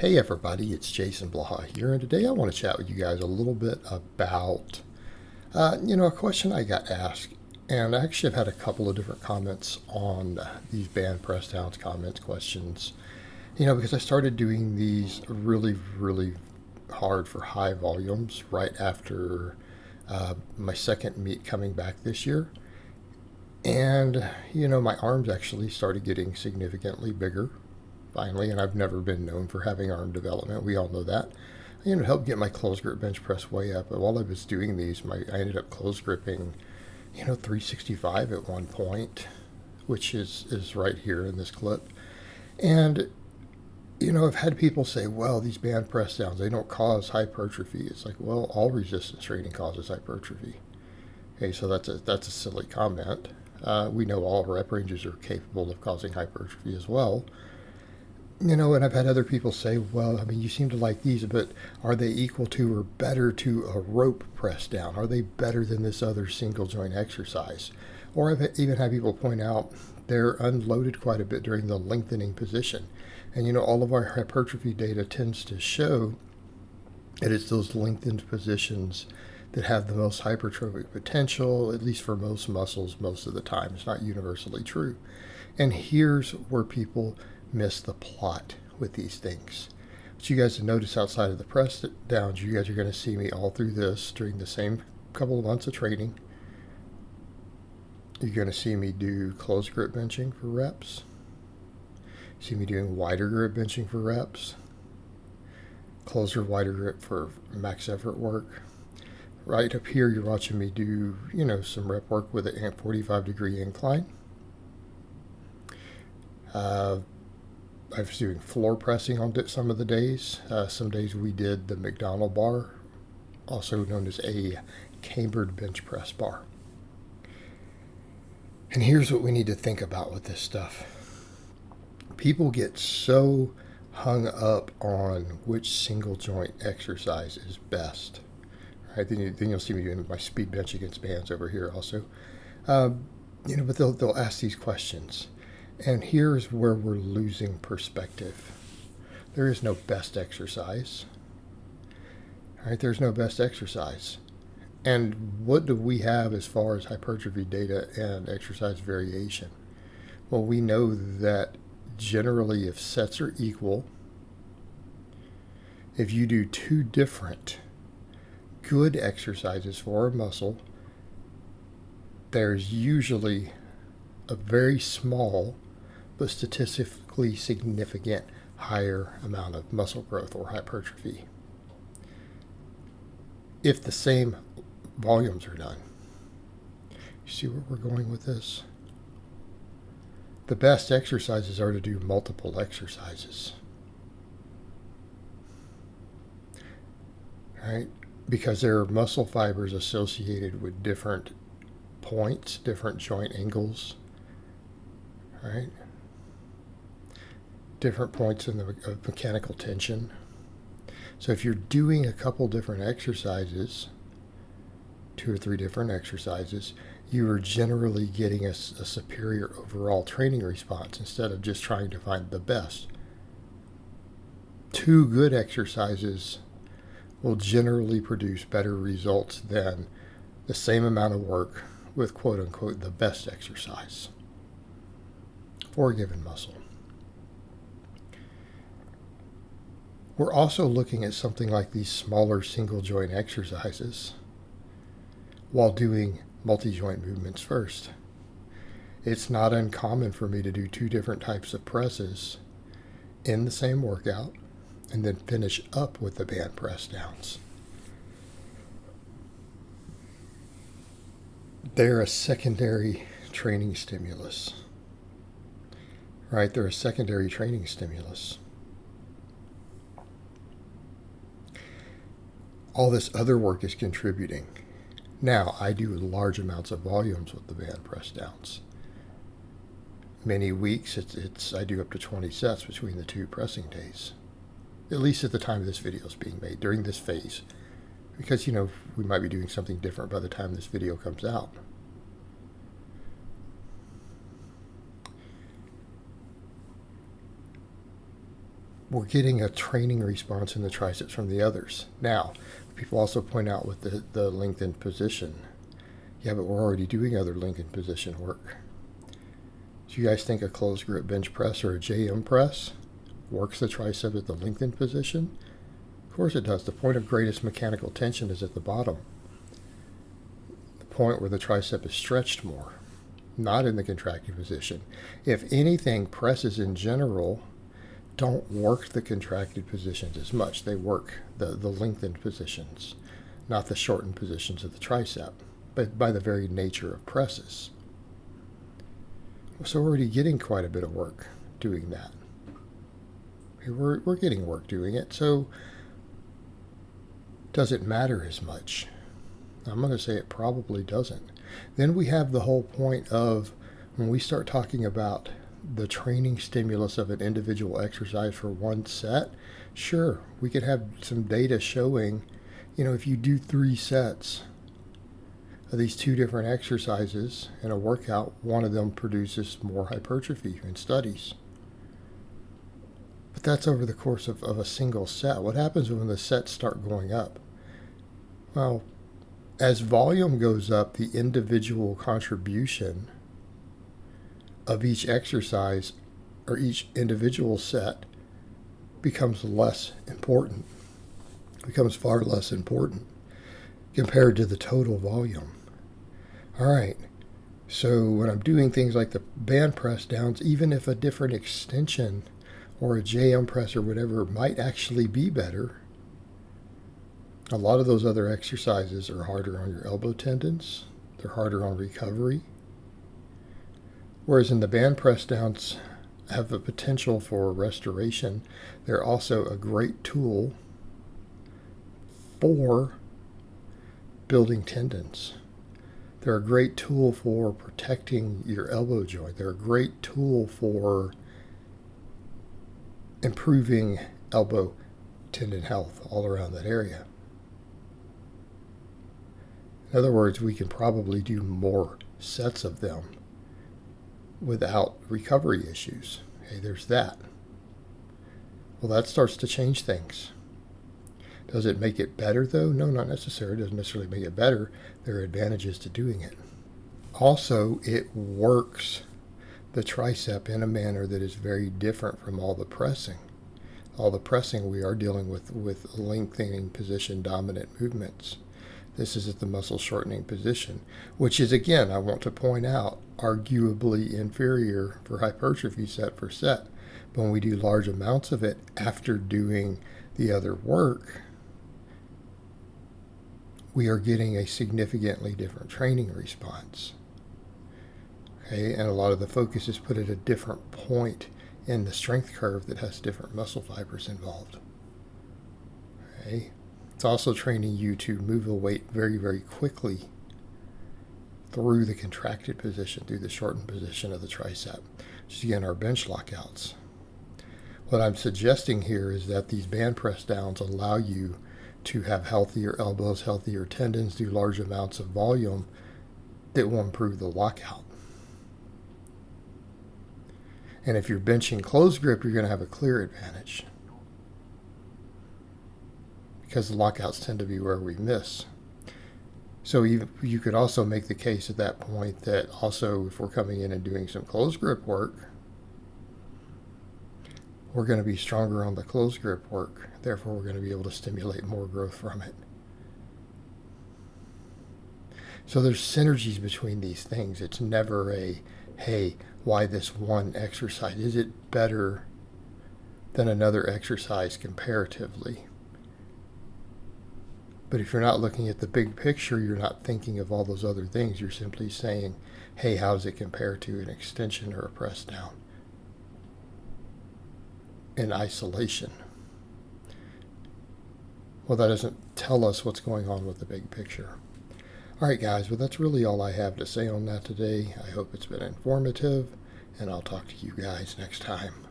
Hey everybody, it's Jason Blaha here, and today I want to chat with you guys a little bit about, a question I got asked, and I actually have had a couple of different comments on these band Pressdowns comments questions, because I started doing these really, really hard for high volumes right after my second meet coming back this year. And, my arms actually started getting significantly bigger finally, and I've never been known for having arm development. We all know that. It helped get my close grip bench press way up. But while I was doing these, I ended up close gripping, 365 at one point, which is right here in this clip. And, I've had people say, well, these band press downs, they don't cause hypertrophy. It's like, well, all resistance training causes hypertrophy. Okay, so that's a silly comment. We know all rep ranges are capable of causing hypertrophy as well. And I've had other people say, well, you seem to like these, but are they equal to or better to a rope press down? Are they better than this other single joint exercise? Or I've even had people point out they're unloaded quite a bit during the lengthening position. And all of our hypertrophy data tends to show that it's those lengthened positions that have the most hypertrophic potential, at least for most muscles most of the time. It's not universally true. And here's where people miss the plot with these things. But you guys have noticed outside of the press downs, you guys are going to see me all through this during the same couple of months of training. You're going to see me do close grip benching for reps. See me doing wider grip benching for reps. Closer, wider grip for max effort work. Right up here, you're watching me do, some rep work with a 45-degree incline. I was doing floor pressing on some of the days. Some days we did the McDonald bar, also known as a cambered bench press bar. And here's what we need to think about with this stuff. People get so hung up on which single joint exercise is best. Right? Then you'll see me doing my speed bench against bands over here also. But they'll ask these questions. And here's where we're losing perspective. There is no best exercise. All right, there's no best exercise. And what do we have as far as hypertrophy data and exercise variation? Well, we know that generally if sets are equal, if you do two different good exercises for a muscle, there's usually a very small but statistically significant higher amount of muscle growth or hypertrophy if the same volumes are done. You see where we're going with this? The best exercises are to do multiple exercises. Right? Because there are muscle fibers associated with different points, different joint angles, right? Different points in the mechanical tension. So if you're doing a couple different exercises, 2 or 3 different exercises, you are generally getting a superior overall training response instead of just trying to find the best. 2 good exercises will generally produce better results than the same amount of work with quote unquote the best exercise for a given muscle. We're also looking at something like these smaller single joint exercises while doing multi-joint movements first. It's not uncommon for me to do 2 different types of presses in the same workout and then finish up with the band press downs. They're a secondary training stimulus. Right? They're a secondary training stimulus. All this other work is contributing. Now, I do large amounts of volumes with the band press downs. Many weeks, I do up to 20 sets between the 2 pressing days. At least at the time this video is being made, during this phase. Because, we might be doing something different by the time this video comes out. we're getting a training response in the triceps from the others. Now, people also point out with the lengthened position. Yeah, but we're already doing other lengthened position work. Do you guys think a closed grip bench press or a JM press works the tricep at the lengthened position? Of course it does. The point of greatest mechanical tension is at the bottom. The point where the tricep is stretched more, not in the contracted position. If anything, presses in general don't work the contracted positions as much. They work the lengthened positions, not the shortened positions of the tricep, but by the very nature of presses. So we're already getting quite a bit of work doing that. We're getting work doing it, so does it matter as much? I'm going to say it probably doesn't. Then we have the whole point of when we start talking about the training stimulus of an individual exercise for one set, sure, we could have some data showing, if you do 3 sets of these 2 different exercises in a workout, one of them produces more hypertrophy in studies. But that's over the course of a single set. What happens when the sets start going up? Well, as volume goes up, the individual contribution of each exercise or each individual set becomes less important, becomes far less important compared to the total volume. All right, so when I'm doing things like the band press downs, even if a different extension or a JM press or whatever might actually be better, a lot of those other exercises are harder on your elbow tendons, they're harder on recovery. Whereas in the band press downs have a potential for restoration, they're also a great tool for building tendons. They're a great tool for protecting your elbow joint. They're a great tool for improving elbow tendon health all around that area. In other words, we can probably do more sets of them without recovery issues. Hey, there's that. Well, that starts to change things. Does it make it better, though? No, not necessarily. It doesn't necessarily make it better. There are advantages to doing it. Also, it works the tricep in a manner that is very different from all the pressing. All the pressing we are dealing with lengthening position dominant movements. This is at the muscle shortening position, which is, again, I want to point out, arguably inferior for hypertrophy set for set. But when we do large amounts of it after doing the other work, we are getting a significantly different training response. Okay, and a lot of the focus is put at a different point in the strength curve that has different muscle fibers involved. Okay. It's also training you to move the weight very, very quickly through the contracted position, through the shortened position of the tricep, which is, again, our bench lockouts. What I'm suggesting here is that these band press downs allow you to have healthier elbows, healthier tendons, do large amounts of volume that will improve the lockout. And if you're benching closed grip, you're going to have a clear advantage, because the lockouts tend to be where we miss. So you could also make the case at that point that also if we're coming in and doing some closed grip work, we're going to be stronger on the closed grip work. Therefore, we're going to be able to stimulate more growth from it. So there's synergies between these things. It's never a, hey, why this one exercise? Is it better than another exercise comparatively? But if you're not looking at the big picture, you're not thinking of all those other things. You're simply saying, hey, how does it compare to an extension or a press down in isolation? Well, that doesn't tell us what's going on with the big picture. All right, guys, well, that's really all I have to say on that today. I hope it's been informative, and I'll talk to you guys next time.